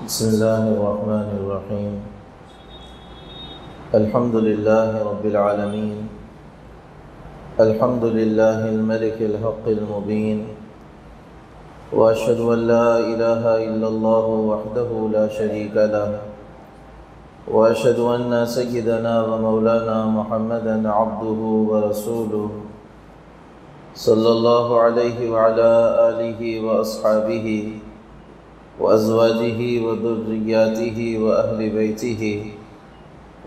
بسم الله الرحمن الرحيم. الحمد لله رب العالمين. الحمد لله الملك الحق المبين. وأشهد أن لا إله إلا الله وحده لا شريك له. وأشهد أن سيدنا ومولانا محمدا عبده ورسوله صلى الله عليه وعلى آله وأصحابه وأزواجه وذرياته وأهل بيته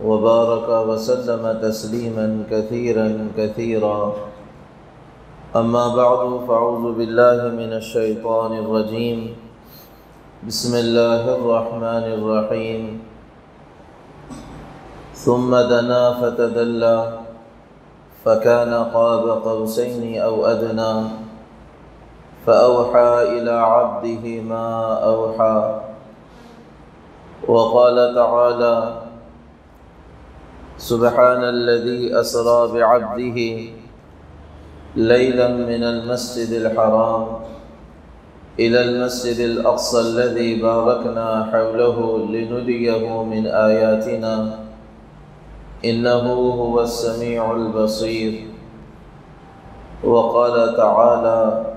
وبارك وسلم تسليما كثيرا كثيرا. أما بعد فأعوذ بالله من الشيطان الرجيم. بسم الله الرحمن الرحيم. ثم دنا فتدلى فكان قاب قوسين أو أدنى فأوحى إلى عبده ما أوحى. وقال تعالى: سبحان الذي أسرى بعبده ليلا من المسجد الحرام إلى المسجد الأقصى الذي باركنا حوله لنريه من آياتنا إنه هو السميع البصير. وقال تعالى: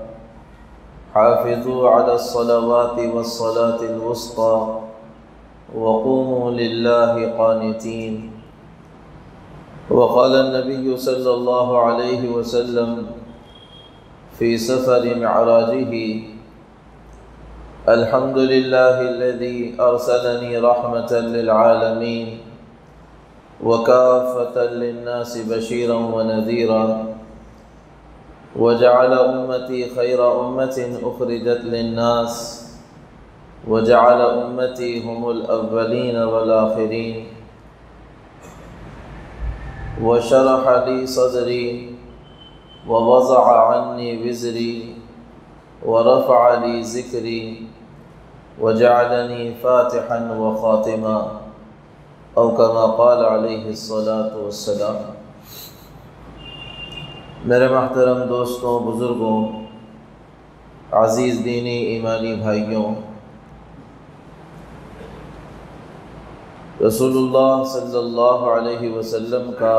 حافظوا على الصلوات والصلاة الوسطى وقوموا لله قانتين. وقال النبي صلى الله عليه وسلم في سفر معراجه: الحمد لله الذي أرسلني رحمة للعالمين وكافة للناس بشيرا ونذيرا وجعل أمتي خير أمة أخرجت للناس وجعل أمتي هم الأولين والآخرين وشرح لي صدري ووضع عني وزري ورفع لي ذكري وجعلني فاتحا وخاتما أو كما قال عليه الصلاة والسلام. میرے محترم دوستوں، بزرگوں، عزیز دینی ایمانی بھائیوں، رسول اللہ صلی اللہ علیہ وسلم کا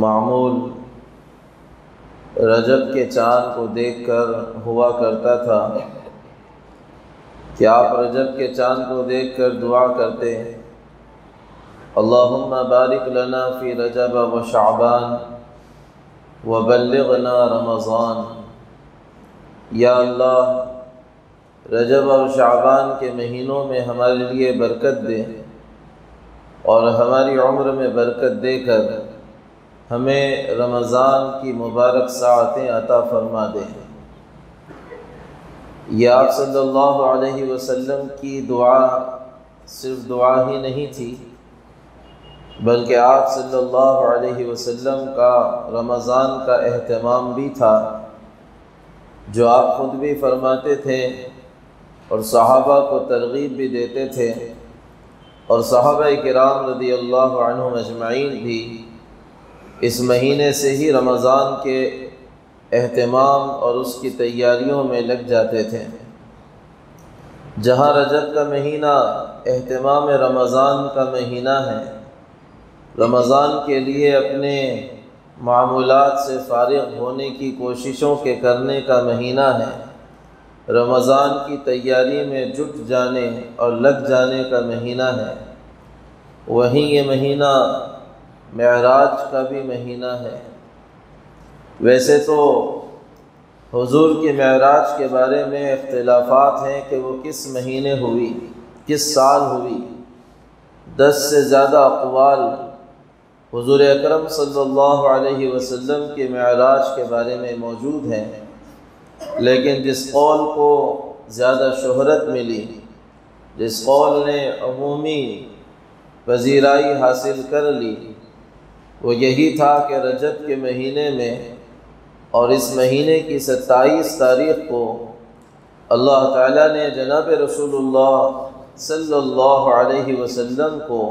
معمول رجب کے چاند کو دیکھ کر ہوا کرتا تھا کہ آپ رجب کے چاند کو دیکھ کر دعا کرتے ہیں: اللہم بارک لنا فی رجب و شعبان وبلغنا رمضان. یا اللہ، رجب اور شعبان کے مہینوں میں ہمارے لیے برکت دے اور ہماری عمر میں برکت دے کر ہمیں رمضان کی مبارک ساعتیں عطا فرما دے. یہ آپ صلی اللہ علیہ وسلم کی دعا صرف دعا ہی نہیں تھی، بلکہ آپ صلی اللہ علیہ وسلم کا رمضان کا اہتمام بھی تھا، جو آپ خود بھی فرماتے تھے اور صحابہ کو ترغیب بھی دیتے تھے، اور صحابہ کرام رضی اللہ عنہم اجمعین بھی اس مہینے سے ہی رمضان کے اہتمام اور اس کی تیاریوں میں لگ جاتے تھے. جہاں رجب کا مہینہ اہتمام رمضان کا مہینہ ہے، رمضان کے لیے اپنے معمولات سے فارغ ہونے کی کوششوں کے کرنے کا مہینہ ہے، رمضان کی تیاری میں جٹ جانے اور لگ جانے کا مہینہ ہے، وہیں یہ مہینہ معراج کا بھی مہینہ ہے. ویسے تو حضور کی معراج کے بارے میں اختلافات ہیں کہ وہ کس مہینے ہوئی، کس سال ہوئی. 10 سے زیادہ اقوال حضور اکرم صلی اللہ علیہ وسلم کے معراج کے بارے میں موجود ہیں، لیکن جس قول کو زیادہ شہرت ملی، جس قول نے عمومی پذیرائی حاصل کر لی، وہ یہی تھا کہ رجب کے مہینے میں اور اس مہینے کی 27 تاریخ کو اللہ تعالیٰ نے جناب رسول اللہ صلی اللہ علیہ وسلم کو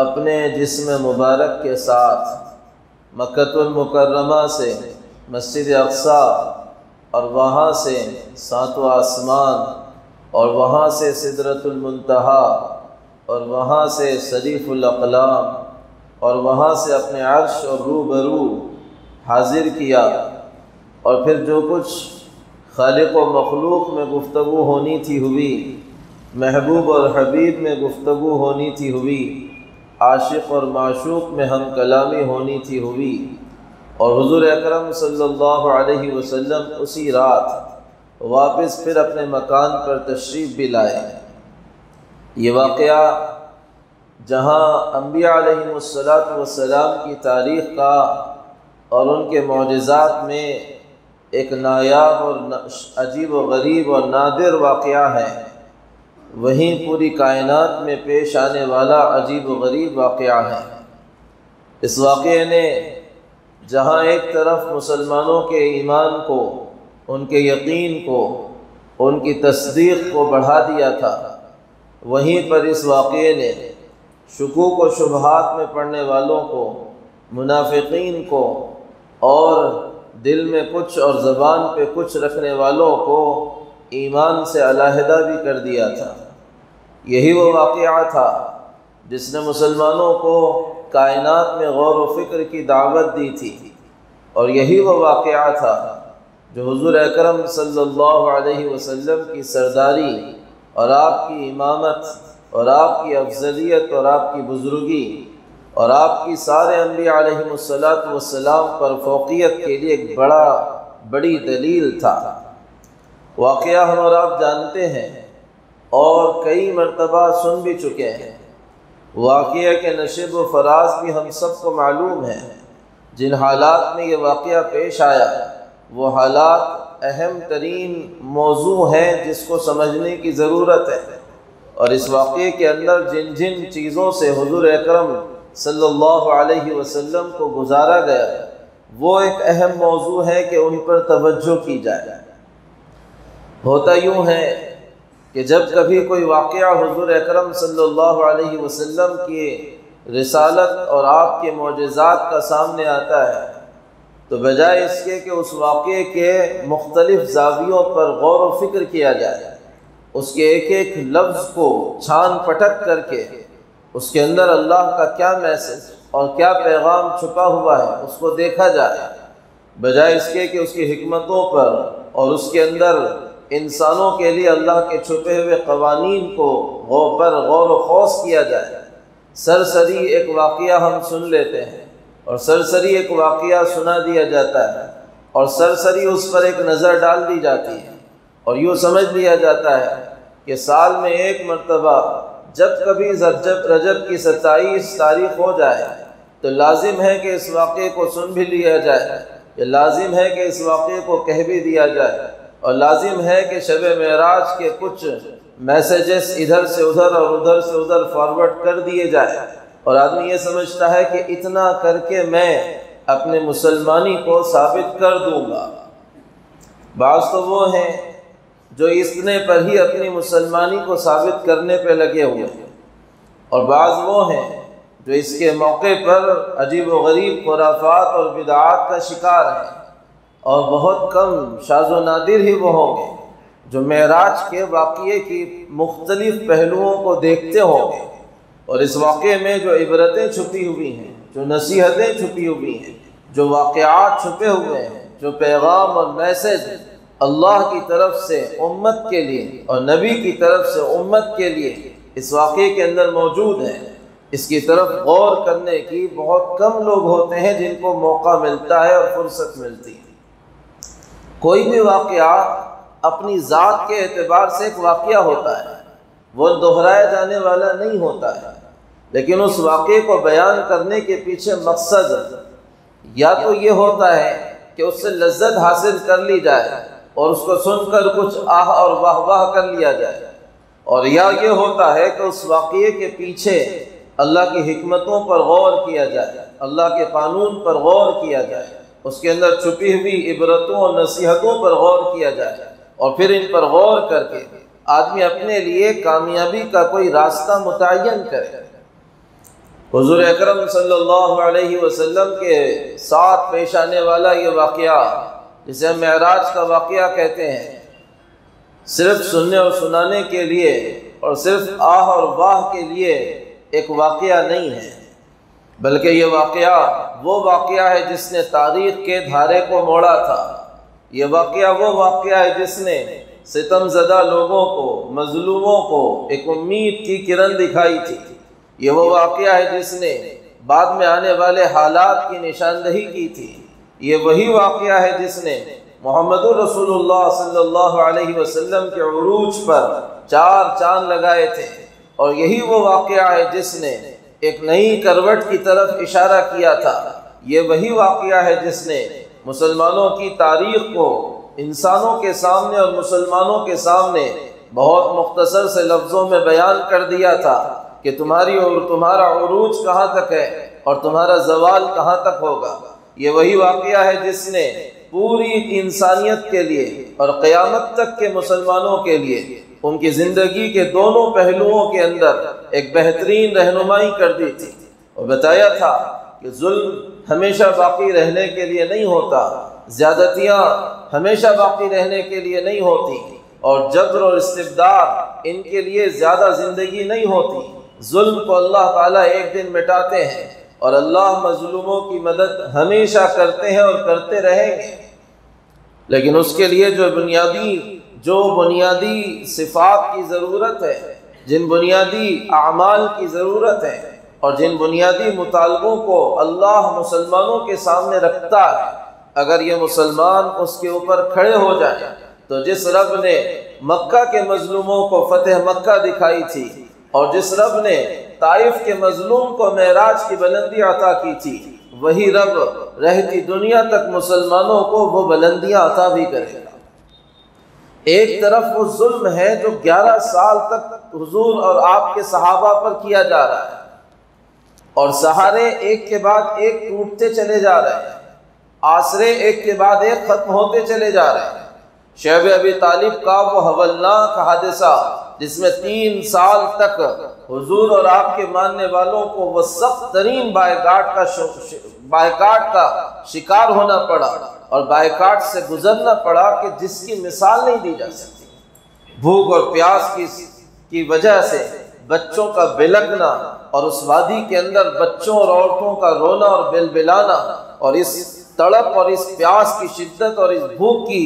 اپنے جسم مبارک کے ساتھ مکۃ المکرمہ سے مسجد اقصی اور وہاں سے ساتواں آسمان اور وہاں سے سدرۃ المنتہا، اور وہاں سے صریف الاقلام، اور وہاں سے اپنے عرش اور روبرو حاضر کیا، اور پھر جو کچھ خالق و مخلوق میں گفتگو ہونی تھی ہوئی، محبوب اور حبیب میں گفتگو ہونی تھی ہوئی، عاشق اور معشوق میں ہم کلامی ہونی تھی ہوئی، اور حضور اکرم صلی اللہ علیہ وسلم اسی رات واپس پھر اپنے مکان پر تشریف بھی لائے۔ یہ واقعہ جہاں انبیاء علیہم السلام کی تاریخ کا اور ان کے معجزات میں ایک نایاب اور عجیب و غریب اور نادر واقعہ ہے، وہیں پوری کائنات میں پیش آنے والا عجیب و غریب واقعہ ہے۔ اس واقعے نے جہاں ایک طرف مسلمانوں کے ایمان کو، ان کے یقین کو، ان کی تصدیق کو بڑھا دیا تھا، وہیں پر اس واقعے نے شکوک و شبہات میں پڑنے والوں کو، منافقین کو، اور دل میں کچھ اور زبان پہ کچھ رکھنے والوں کو ایمان سے علیحدہ بھی کر دیا تھا۔ یہی وہ واقعہ تھا جس نے مسلمانوں کو کائنات میں غور و فکر کی دعوت دی تھی، اور یہی وہ واقعہ تھا جو حضور اکرم صلی اللہ علیہ وسلم کی سرداری اور آپ کی امامت اور آپ کی افضلیت اور آپ کی بزرگی اور آپ کی سارے انبیاء علیہم السلام پر فوقیت کے لیے ایک بڑی دلیل تھا۔ واقعہ ہم اور آپ جانتے ہیں اور کئی مرتبہ سن بھی چکے ہیں۔ واقعہ کے نشیب و فراز بھی ہم سب کو معلوم ہیں۔ جن حالات میں یہ واقعہ پیش آیا وہ حالات اہم ترین موضوع ہیں جس کو سمجھنے کی ضرورت ہے، اور اس واقعے کے اندر جن جن چیزوں سے حضور اکرم صلی اللہ علیہ وسلم کو گزارا گیا وہ ایک اہم موضوع ہے کہ ان پر توجہ کی جائے۔ ہوتا یوں ہے کہ جب کبھی کوئی واقعہ حضور اکرم صلی اللہ علیہ وسلم کی رسالت اور آپ کے معجزات کا سامنے آتا ہے تو بجائے اس کے کہ اس واقعے کے مختلف زاویوں پر غور و فکر کیا جائے، اس کے ایک ایک لفظ کو چھان پٹک کر کے اس کے اندر اللہ کا کیا میسج اور کیا پیغام چھپا ہوا ہے اس کو دیکھا جائے، بجائے اس کے کہ اس کی حکمتوں پر اور اس کے اندر انسانوں کے لیے اللہ کے چھپے ہوئے قوانین کو غور و خوض کیا جائے، سرسری ایک واقعہ ہم سن لیتے ہیں اور سرسری ایک واقعہ سنا دیا جاتا ہے اور سرسری اس پر ایک نظر ڈال دی جاتی ہے اور یوں سمجھ لیا جاتا ہے کہ سال میں ایک مرتبہ جب کبھی رجب کی 27 تاریخ ہو جائے تو لازم ہے کہ اس واقعے کو سن بھی لیا جائے، یہ لازم ہے کہ اس واقعے کو کہہ بھی دیا جائے، اور لازم ہے کہ شب معراج کے کچھ میسیجز ادھر سے ادھر اور ادھر سے ادھر فارورڈ کر دیے جائے، اور آدمی یہ سمجھتا ہے کہ اتنا کر کے میں اپنے مسلمانی کو ثابت کر دوں گا۔ بعض تو وہ ہیں جو اتنے پر ہی اپنی مسلمانی کو ثابت کرنے پہ لگے ہوئے ہیں، اور بعض وہ ہیں جو اس کے موقع پر عجیب و غریب خرافات اور بدعات کا شکار ہیں، اور بہت کم شاذ و نادر ہی وہ ہوں گے جو معراج کے واقعے کی مختلف پہلوؤں کو دیکھتے ہوں گے، اور اس واقعے میں جو عبرتیں چھپی ہوئی ہیں، جو نصیحتیں چھپی ہوئی ہیں، جو واقعات چھپے ہوئے ہیں، جو پیغام اور میسج اللہ کی طرف سے امت کے لیے اور نبی کی طرف سے امت کے لیے اس واقعے کے اندر موجود ہیں، اس کی طرف غور کرنے کی بہت کم لوگ ہوتے ہیں جن کو موقع ملتا ہے اور فرصت ملتی ہے۔ کوئی بھی واقعہ اپنی ذات کے اعتبار سے ایک واقعہ ہوتا ہے، وہ دہرایا جانے والا نہیں ہوتا ہے، لیکن اس واقعے کو بیان کرنے کے پیچھے مقصد یا تو یہ ہوتا ہے کہ اس سے لذت حاصل کر لی جائے اور اس کو سن کر کچھ آہ اور واہ واہ کر لیا جائے، اور یا یہ ہوتا ہے کہ اس واقعے کے پیچھے اللہ کی حکمتوں پر غور کیا جائے، اللہ کے قانون پر غور کیا جائے، اس کے اندر چھپی ہوئی عبرتوں اور نصیحتوں پر غور کیا جائے، اور پھر ان پر غور کر کے آدمی اپنے لیے کامیابی کا کوئی راستہ متعین کرے۔ حضور اکرم صلی اللہ علیہ وسلم کے ساتھ پیش آنے والا یہ واقعہ جسے ہم معراج کا واقعہ کہتے ہیں، صرف سننے اور سنانے کے لیے اور صرف آہ اور واہ کے لیے ایک واقعہ نہیں ہے، بلکہ یہ واقعہ وہ واقعہ ہے جس نے تاریخ کے دھارے کو موڑا تھا۔ یہ واقعہ وہ واقعہ ہے جس نے ستم زدہ لوگوں کو، مظلوموں کو ایک امید کی کرن دکھائی تھی۔ یہ وہ واقعہ ہے جس نے بعد میں آنے والے حالات کی نشاندہی کی تھی۔ یہ وہی واقعہ ہے جس نے محمد رسول اللہ صلی اللہ علیہ وسلم کے عروج پر 4 چاند لگائے تھے، اور یہی وہ واقعہ ہے جس نے ایک نئی کروٹ کی طرف اشارہ کیا تھا۔ یہ وہی واقعہ ہے جس نے مسلمانوں کی تاریخ کو انسانوں کے سامنے اور مسلمانوں کے سامنے بہت مختصر سے لفظوں میں بیان کر دیا تھا کہ تمہارا عروج کہاں تک ہے اور تمہارا زوال کہاں تک ہوگا۔ یہ وہی واقعہ ہے جس نے پوری انسانیت کے لیے اور قیامت تک کے مسلمانوں کے لیے ان کی زندگی کے دونوں پہلوؤں کے اندر ایک بہترین رہنمائی کر دی تھی، اور بتایا تھا کہ ظلم ہمیشہ باقی رہنے کے لیے نہیں ہوتا، زیادتیاں ہمیشہ باقی رہنے کے لیے نہیں ہوتی، اور جبر اور استبداد ان کے لیے زیادہ زندگی نہیں ہوتی۔ ظلم کو اللہ تعالیٰ ایک دن مٹاتے ہیں، اور اللہ مظلوموں کی مدد ہمیشہ کرتے ہیں اور کرتے رہیں گے، لیکن اس کے لیے جو بنیادی صفات کی ضرورت ہے، جن بنیادی اعمال کی ضرورت ہے، اور جن بنیادی مطالبوں کو اللہ مسلمانوں کے سامنے رکھتا ہے، اگر یہ مسلمان اس کے اوپر کھڑے ہو جائیں تو جس رب نے مکہ کے مظلوموں کو فتح مکہ دکھائی تھی، اور جس رب نے طائف کے مظلوم کو معراج کی بلندی عطا کی تھی، وہی رب رہتی دنیا تک مسلمانوں کو وہ بلندیاں عطا بھی کرے گا۔ ایک طرف وہ ظلم ہے جو 11 سال تک حضور اور آپ کے صحابہ پر کیا جا رہا ہے، اور سہارے ایک کے بعد ایک ٹوٹتے چلے جا رہے ہیں، آسرے ایک کے بعد ایک ختم ہوتے چلے جا رہے ہیں۔ شیب ابی طالب کا وہ ہولناک حادثہ جس میں 3 سال تک حضور اور آپ کے ماننے والوں کو وہ سخت ترین بائیکاٹ کا شکار ہونا پڑا، اور بائیکاٹ سے گزرنا پڑا کہ جس کی مثال نہیں دی جا سکتی۔ بھوک اور پیاس کی وجہ سے بچوں کا بلکنا، اور اس وادی کے اندر بچوں اور عورتوں کا رونا اور بلبلانا، اور اس تڑپ اور اس پیاس کی شدت اور اس بھوک کی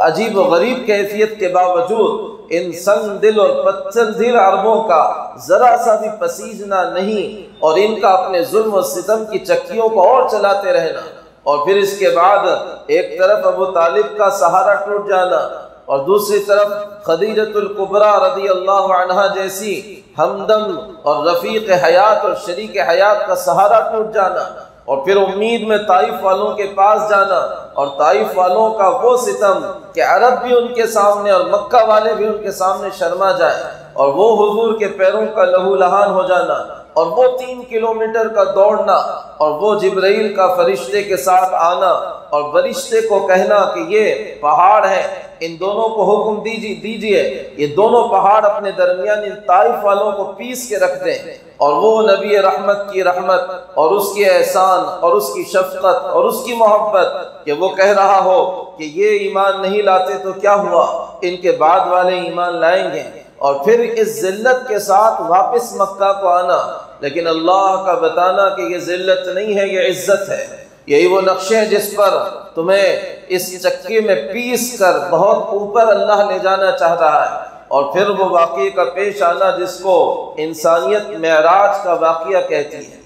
عجیب و غریب کیفیت کے باوجود ان سنگ دل اور پتھر دل عربوں کا ذرا سا بھی پسیجنا نہیں، اور ان کا اپنے ظلم و ستم کی چکیوں کو اور چلاتے رہنا، اور پھر اس کے بعد ایک طرف ابو طالب کا سہارا ٹوٹ جانا، اور دوسری طرف خدیجۃ الکبریٰ رضی اللہ عنہا جیسی ہمدم اور رفیق حیات اور شریک حیات کا سہارا ٹوٹ جانا، اور پھر امید میں طائف والوں کے پاس جانا، اور طائف والوں کا وہ ستم کہ عرب بھی ان کے سامنے اور مکہ والے بھی ان کے سامنے شرما جائے، اور وہ حضور کے پیروں کا لہو لہان ہو جانا، اور وہ 3 کلومیٹر کا دوڑنا، اور وہ جبرائیل کا فرشتے کے ساتھ آنا، اور فرشتے کو کہنا کہ یہ پہاڑ ہے، ان دونوں کو حکم دیجئے یہ دونوں پہاڑ اپنے درمیان ان طائف والوں کو پیس کے رکھ دیں، اور وہ نبی رحمت کی رحمت اور اس کی احسان اور اس کی شفقت اور اس کی محبت کہ وہ کہہ رہا ہو کہ یہ ایمان نہیں لاتے تو کیا ہوا، ان کے بعد والے ایمان لائیں گے، اور پھر اس ذلت کے ساتھ واپس مکہ کو آنا، لیکن اللہ کا بتانا کہ یہ ذلت نہیں ہے، یہ عزت ہے۔ یہی وہ نقشے ہیں جس پر تمہیں اس چکی میں پیس کر بہت اوپر اللہ لے جانا چاہ رہا ہے، اور پھر وہ واقعے کا پیش آنا جس کو انسانیت معراج کا واقعہ کہتی ہے۔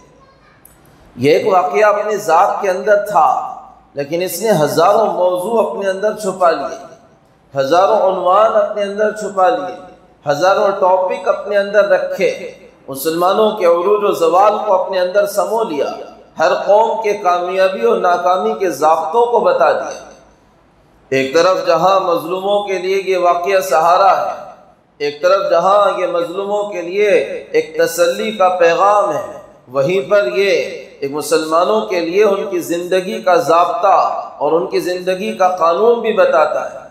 یہ ایک واقعہ اپنی ذات کے اندر تھا، لیکن اس نے ہزاروں موضوع اپنے اندر چھپا لیے، ہزاروں عنوان اپنے اندر چھپا لیے، ہزاروں ٹاپک اپنے اندر رکھے، مسلمانوں کے عروج و زوال کو اپنے اندر سمو لیا، ہر قوم کے کامیابی اور ناکامی کے ضابطوں کو بتا دیا۔ ایک طرف جہاں مظلوموں کے لیے یہ واقعہ سہارا ہے، ایک طرف جہاں یہ مظلوموں کے لیے ایک تسلی کا پیغام ہے، وہیں پر یہ ایک مسلمانوں کے لیے ان کی زندگی کا ضابطہ اور ان کی زندگی کا قانون بھی بتاتا ہے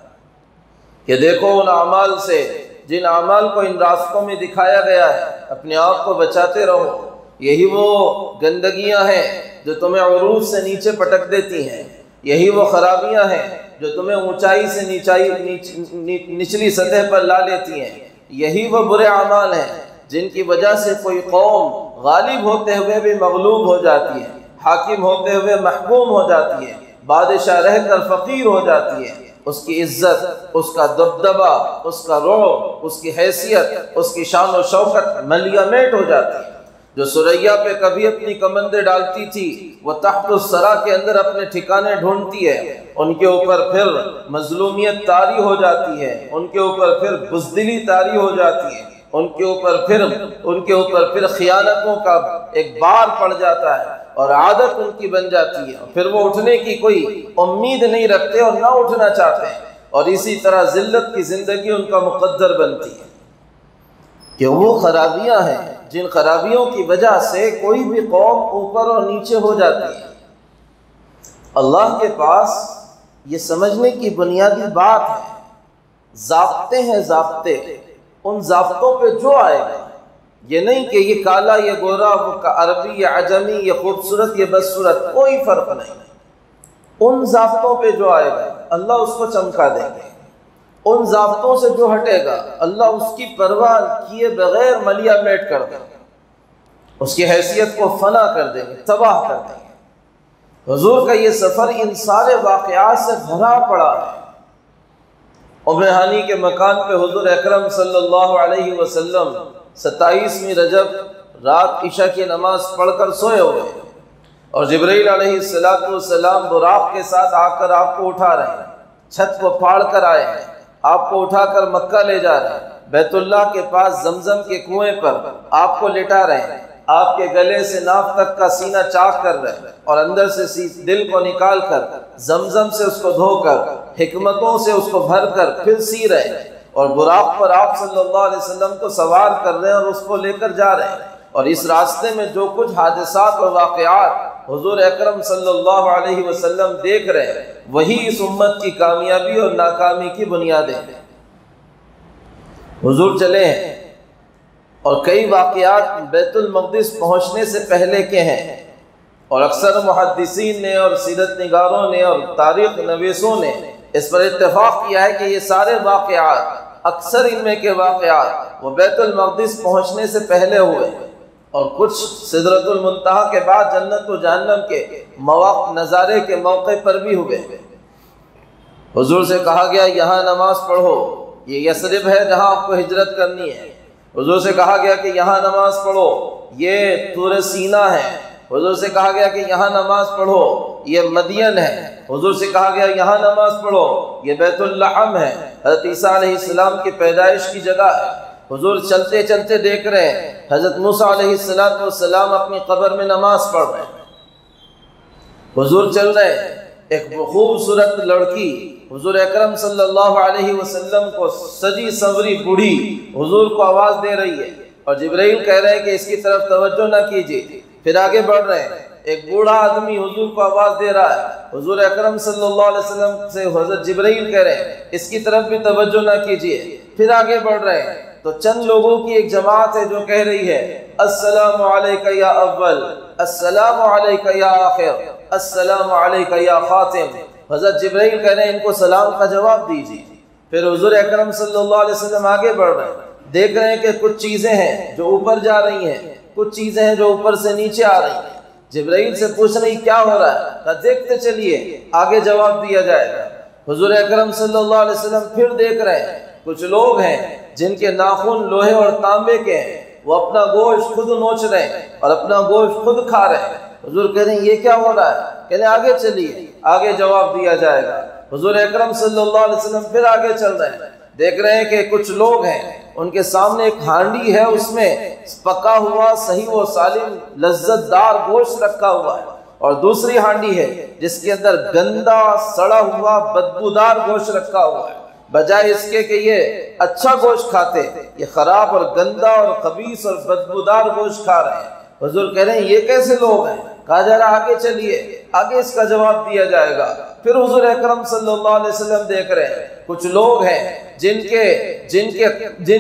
کہ دیکھو ان اعمال سے، جن اعمال کو ان راستوں میں دکھایا گیا ہے، اپنے آپ کو بچاتے رہو۔ یہی وہ گندگیاں ہیں جو تمہیں عروج سے نیچے پٹک دیتی ہیں، یہی وہ خرابیاں ہیں جو تمہیں اونچائی سے نچلی سطح پر لا لیتی ہیں، یہی وہ برے اعمال ہیں جن کی وجہ سے کوئی قوم غالب ہوتے ہوئے بھی مغلوب ہو جاتی ہے، حاکم ہوتے ہوئے محکوم ہو جاتی ہے، بادشاہ رہ کر فقیر ہو جاتی ہے۔ اس کی عزت، اس کا دبدبہ، اس کا رعب، اس کی حیثیت، اس کی شان و شوکت ملیہ میٹ ہو جاتی ہے۔ جو سریا پہ کبھی اپنی کمندیں ڈالتی تھی، وہ تحت الثری کے اندر اپنے ٹھکانے ڈھونڈتی ہے، ان کے اوپر پھر مظلومیت طاری ہو جاتی ہے، ان کے اوپر پھر بزدلی طاری ہو جاتی ہے، ان کے اوپر پھر خیانتوں کا ایک بار پڑ جاتا ہے اور عادت ان کی بن جاتی ہے، پھر وہ اٹھنے کی کوئی امید نہیں رکھتے اور نہ اٹھنا چاہتے ہیں، اور اسی طرح ذلت کی زندگی ان کا مقدر بنتی ہے۔ کہ وہ خرابیاں ہیں جن خرابیوں کی وجہ سے کوئی بھی قوم اوپر اور نیچے ہو جاتی ہے۔ اللہ کے پاس یہ سمجھنے کی بنیادی بات ہے، ضابطے ہیں، ضابطے، ان ضابطوں پہ جو آئے گا، یہ نہیں کہ یہ کالا، یہ گورا، وہ عربی، یہ عجمی، یہ خوبصورت، یہ بدصورت، کوئی فرق نہیں، ان ضابطوں پہ جو آئے گا اللہ اس کو چمکا دیں گے، ان ضابطوں سے جو ہٹے گا اللہ اس کی پرواہ کیے بغیر ملیہ میٹ کر دیں گے، اس کی حیثیت کو فنا کر دیں گے، تباہ کر دیں گے۔ حضور کا یہ سفر ان سارے واقعات سے بھرا پڑا ہے۔ ام ہانی کے مکان پہ حضور اکرم صلی اللہ علیہ وسلم 27ویں رجب رات عشاء کی نماز پڑھ کر سوئے ہوئے، اور جبرائیل علیہ السلام براق کے ساتھ آ کر آپ کو اٹھا رہے ہیں، چھت کو پھاڑ کر آئے ہیں، آپ کو اٹھا کر مکہ لے جا رہے ہیں، بیت اللہ کے پاس زمزم کے کنویں پر آپ کو لٹا رہے ہیں، آپ کے گلے سے ناف تک کا سینہ چاک کر رہے ہیں، اور اندر سے دل کو نکال کر زمزم سے اس کو دھو کر حکمتوں سے اس کو بھر کر پھر سی رہے ہیں، اور براق پر آپ صلی اللہ علیہ وسلم کو سوار کر رہے ہیں اور اس کو لے کر جا رہے ہیں، اور اس راستے میں جو کچھ حادثات اور واقعات حضور اکرم صلی اللہ علیہ وسلم دیکھ رہے ہیں، وہی اس امت کی کامیابی اور ناکامی کی بنیادیں ہیں۔ حضور چلے ہیں اور کئی واقعات بیت المقدس پہنچنے سے پہلے کے ہیں، اور اکثر محدثین نے اور سیرت نگاروں نے اور تاریخ نویسوں نے اس پر اتفاق کیا ہے کہ یہ سارے واقعات، اکثر ان میں کے واقعات وہ بیت المقدس پہنچنے سے پہلے ہوئے، اور کچھ سدرۃ المنتہا کے بعد جنت و جہنم کے مواقع نظارے کے موقع پر بھی ہوئے۔ حضور سے کہا گیا یہاں نماز پڑھو، یہ یثرب ہے جہاں آپ کو ہجرت کرنی ہے۔ حضور سے کہا گیا کہ یہاں نماز پڑھو، یہ طور سینا ہے۔ حضور سے کہا گیا کہ یہاں نماز پڑھو، یہ مدین ہے۔ حضور سے کہا گیا یہاں نماز پڑھو، یہ بیت اللحم ہے، حضرت عیسیٰ علیہ السلام کی پیدائش کی جگہ ہے۔ حضور چلتے چلتے دیکھ رہے ہیں حضرت موسیٰ علیہ السلام اپنی قبر میں نماز پڑھ رہے ہیں۔ حضور چل رہے ہیں، ایک خوبصورت لڑکی حضور اکرم صلی اللہ علیہ وسلم کو سجی سنوری بوڑھی حضور کو آواز دے رہی ہے، اور جبرائیل کہہ رہے ہیں کہ اس کی طرف توجہ نہ کیجیے۔ پھر آگے بڑھ رہے ہیں، ایک بوڑھا آدمی حضور کو آواز دے رہا ہے، حضور اکرم صلی اللہ علیہ وسلم سے حضرت جبرائیل کہہ رہے ہیں اس کی طرف بھی توجہ نہ کیجیے۔ پھر آگے بڑھ رہے ہیں تو چند لوگوں کی ایک جماعت ہے جو کہہ رہی ہے السلام علیکہ یا اول، السلام علیکہ یا آخر، السلام علیکہ یا خاتم۔ حضرت جبرائیل کہہ رہے ہیں ان کو سلام کا جواب دیجیے۔ پھر حضور اکرم صلی اللہ علیہ وسلم آگے بڑھ رہے ہیں، دیکھ رہے ہیں کہ کچھ چیزیں ہیں جو اوپر جا رہی ہیں، کچھ چیزیں ہیں جو اوپر سے نیچے آ رہی ہیں۔ جبرائیل سے پوچھ رہی کیا ہو رہا ہے، کہا دیکھتے چلیے آگے جواب دیا جائے گا۔ حضور اکرم صلی اللہ علیہ وسلم پھر دیکھ رہے ہیں، کچھ لوگ ہیں جن کے ناخن لوہے اور تانبے کے ہیں، وہ اپنا گوشت خود نوچ رہے ہیں اور اپنا گوشت خود کھا رہے ہیں۔ حضور کہہ رہے ہیں یہ کیا ہو رہا ہے، کہہ رہے ہیں آگے چلیے آگے جواب دیا جائے گا۔ حضور اکرم صلی اللہ علیہ وسلم پھر آگے چل رہے ہیں، دیکھ رہے ہیں کہ کچھ لوگ ہیں ان کے سامنے ایک ہانڈی ہے، اس میں پکا ہوا صحیح و سالم لذت دار گوشت رکھا ہوا ہے، اور دوسری ہانڈی ہے جس کے اندر گندا سڑا ہوا بدبودار گوشت رکھا ہوا ہے۔ بجائے اس کے کہ یہ اچھا گوشت کھاتے، یہ خراب اور گندا اور خبیث اور بدبودار گوشت کھا رہے ہیں۔ حضور کہہ رہے ہیں یہ کیسے لوگ ہیں، کہا جا رہا آگے چلیے آگے اس کا جواب دیا جائے گا۔ پھر حضور اکرم صلی اللہ علیہ وسلم دیکھ رہے ہیں کچھ لوگ ہیں جن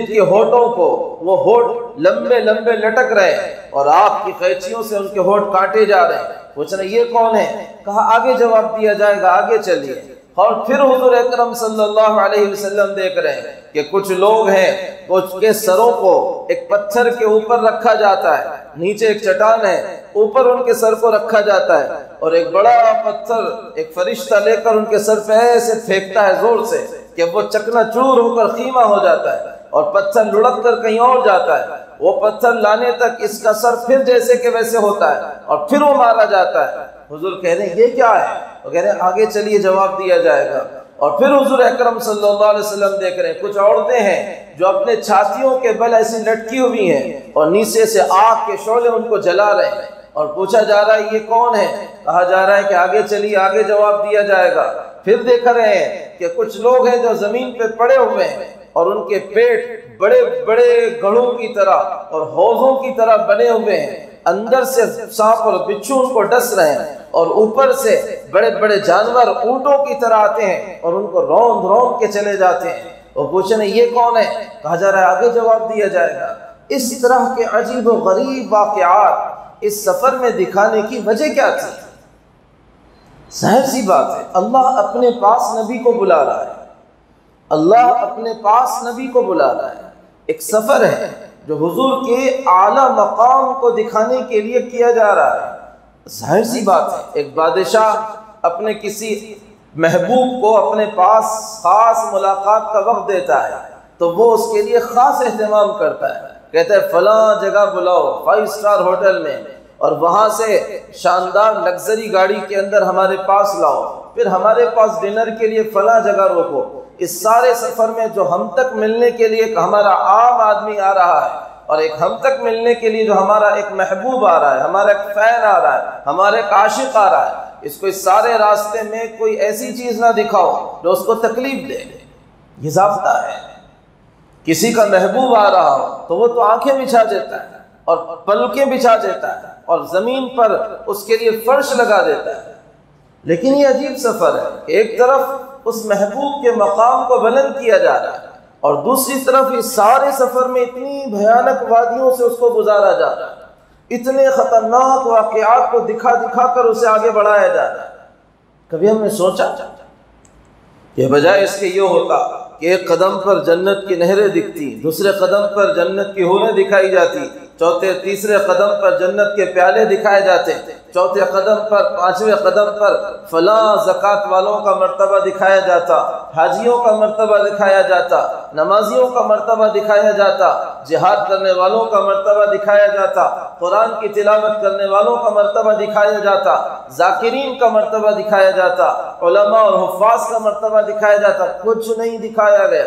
کے ہونٹوں کو وہ ہونٹ لمبے لمبے لٹک رہے ہیں اور آگ کی قینچیوں سے ان کے ہونٹ کاٹے جا رہے ہیں۔ پوچھ رہے یہ کون ہے، کہا آگے جواب دیا جائے گا آگے چلیے۔ اور پھر حضور اکرم صلی اللہ علیہ وسلم دیکھ رہے ہیں کہ کچھ لوگ ہیں کچھ کے سروں کو ایک پتھر کے اوپر رکھا جاتا ہے، نیچے ایک چٹان ہے، اوپر ان کے سر کو رکھا جاتا ہے، اور ایک بڑا پتھر ایک فرشتہ لے کر ان کے سر پہ ایسے پھینکتا ہے زور سے کہ وہ چکنا چور ہو کر خیمہ ہو جاتا ہے، اور پتھر لڑک کر کہیں اور جاتا ہے۔ وہ پتھر لانے تک اس کا سر پھر جیسے کہ ویسے ہوتا ہے، اور پھر وہ مارا جاتا ہے۔ حضور کہہ رہے ہیں یہ کیا ہے؟ وہ کہہ رہے ہیں آگے چلیے جواب دیا جائے گا۔ اور پھر حضور اکرم صلی اللہ علیہ وسلم دیکھ رہے ہیں کچھ عورتیں ہیں جو اپنے چھاتیوں کے بل ایسی لٹکی ہوئی ہیں اور نیچے سے آگ کے شعلے ان کو جلا رہے ہیں، اور پوچھا جا رہا ہے یہ کون ہے؟ کہا جا رہا ہے کہ آگے چلیے آگے جواب دیا جائے گا۔ پھر دیکھ رہے ہیں کہ کچھ لوگ ہیں جو زمین پہ پڑے ہوئے ہیں اور ان کے پیٹ بڑے بڑے گڑھوں کی طرح اور حوضوں کی طرح بنے ہوئے ہیں، اندر سے سانپ اور بچھو ان کو ڈس رہے ہیں، اور اوپر سے بڑے بڑے جانور اونٹوں کی طرح آتے ہیں اور ان کو روند روند کے چلے جاتے ہیں۔ وہ پوچھیں یہ کون ہے؟ کہا جا رہا ہے آگے جواب دیا جائے گا۔ اس طرح کے عجیب و غریب واقعات اس سفر میں دکھانے کی وجہ کیا تھی؟ ظاہر سی بات ہے، اللہ اپنے پاس نبی کو بلا رہا ہے، اللہ اپنے پاس نبی کو بلا رہا ہے۔ ایک سفر ہے جو حضور کے اعلیٰ مقام کو دکھانے کے لیے کیا جا رہا ہے۔ ظاہر سی بات ہے، ایک بادشاہ اپنے کسی محبوب کو اپنے پاس خاص ملاقات کا وقت دیتا ہے تو وہ اس کے لیے خاص اہتمام کرتا ہے، کہتا ہے فلاں جگہ بلاؤ 5 اسٹار ہوٹل میں، اور وہاں سے شاندار لگژری گاڑی کے اندر ہمارے پاس لاؤ، پھر ہمارے پاس ڈنر کے لیے فلاں جگہ روکو۔ اس سارے سفر میں جو ہم تک ملنے کے لیے ہمارا عام آدمی آ رہا ہے، اور ایک ہم تک ملنے کے لیے جو ہمارا ایک محبوب آ رہا ہے، ہمارا ایک فین آ رہا ہے، ہمارا ایک عاشق آ رہا ہے، اس کو اس سارے راستے میں کوئی ایسی چیز نہ دکھاؤ جو اس کو تکلیف دے۔ یہ ضابطہ ہے۔ کسی کا محبوب آ رہا ہو تو وہ تو آنکھیں بچھا دیتا ہے اور پلکیں بچھا دیتا ہے اور زمین پر اس کے لیے فرش لگا دیتا ہے، لیکن یہ عجیب سفر ہے کہ ایک طرف اس محبوب کے مقام کو بلند کیا جا رہا ہے، اور دوسری طرف اس سارے سفر میں اتنی بھیانک وادیوں سے اس کو گزارا جا رہا ہے، اتنے خطرناک واقعات کو دکھا دکھا کر اسے آگے بڑھایا جا رہا ہے۔ کبھی ہم نے سوچا کہ بجائے اس کے یہ ہوتا کہ ایک قدم پر جنت کی نہریں دکھتی، دوسرے قدم پر جنت کی حوریں دکھائی جاتی، تیسرے قدم پر جنت کے پیالے دکھائے جاتے، چوتھے قدم پر 5ویں قدم پر فلاں زکوٰۃ والوں کا مرتبہ دکھایا جاتا، حاجیوں کا مرتبہ دکھایا جاتا، نمازیوں کا مرتبہ دکھایا جاتا، جہاد کرنے والوں کا مرتبہ دکھایا جاتا، قرآن کی تلاوت کرنے والوں کا مرتبہ دکھایا جاتا، ذاکرین کا مرتبہ دکھایا جاتا، علماء اور حفاظ کا مرتبہ دکھایا جاتا۔ کچھ نہیں دکھایا گیا،